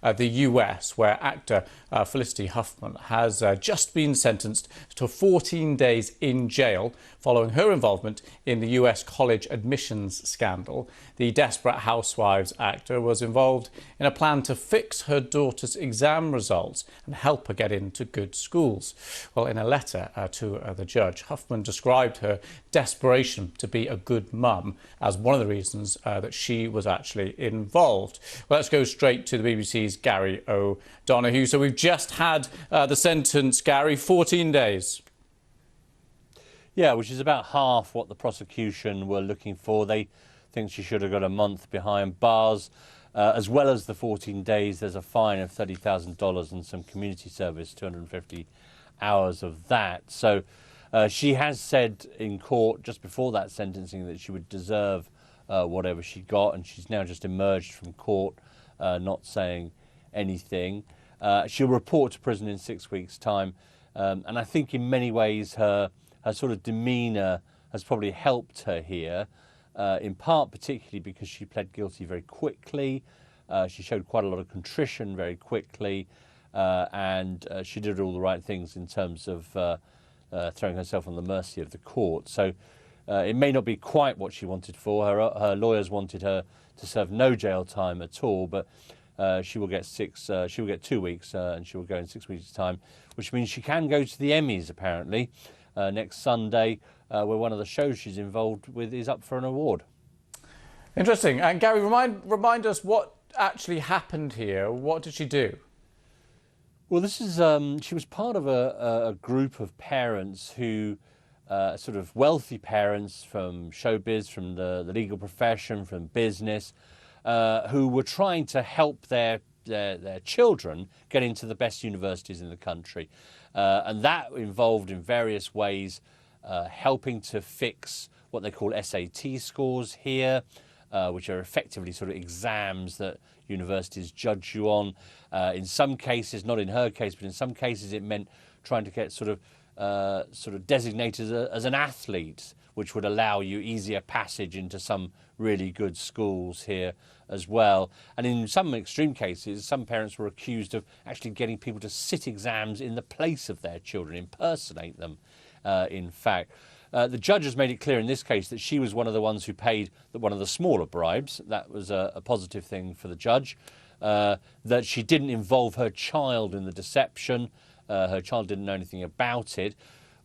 the US, where actor Felicity Huffman has just been sentenced to 14 days in jail following her involvement in the US college admissions scandal. The Desperate Housewives actor was involved in a plan to fix her daughter's exam results and help her get into good schools. Well, in a letter to the judge, Huffman described her desperation to be a good mum as one of the reasons that she was actually involved. Well, let's go straight to the BBC's Gary O'Donoghue. So we've just had the sentence, Gary, 14 days. Yeah, which is about half what the prosecution were looking for. They think she should have got a month behind bars. As well as the 14 days, there's a fine of $30,000 and some community service, 250 hours of that. So she has said in court just before that sentencing that she would deserve whatever she got, and she's now just emerged from court not saying anything. She'll report to prison in 6 weeks' time, and I think in many ways her sort of demeanour has probably helped her here, in part particularly because she pled guilty very quickly. She showed quite a lot of contrition very quickly, and she did all the right things in terms of throwing herself on the mercy of the court. So it may not be quite what she wanted for her. Her lawyers wanted her to serve no jail time at all, but she will get 2 weeks, and she will go in 6 weeks' time, which means she can go to the Emmys apparently next Sunday, where one of the shows she's involved with is up for an award. Interesting. And Gary, remind us what actually happened here. What did she do? Well, this is she was part of a group of parents who, sort of wealthy parents from showbiz, from the legal profession, from business, who were trying to help their children get into the best universities in the country. And that involved in various ways helping to fix what they call SAT scores here, which are effectively sort of exams that universities judge you on. In some cases, not in her case, but in some cases it meant trying to get sort of designated as an athlete, which would allow you easier passage into some really good schools here as well. And in some extreme cases, some parents were accused of actually getting people to sit exams in the place of their children, impersonate them, in fact. The judge has made it clear in this case that she was one of the ones who paid one of the smaller bribes. That was a positive thing for the judge. That she didn't involve her child in the deception. Her child didn't know anything about it.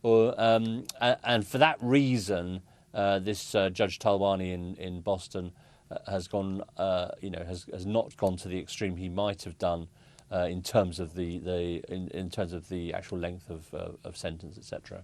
And for that reason, this Judge Talwani in Boston has gone, has not gone to the extreme he might have done in terms of the actual length of sentence, etc.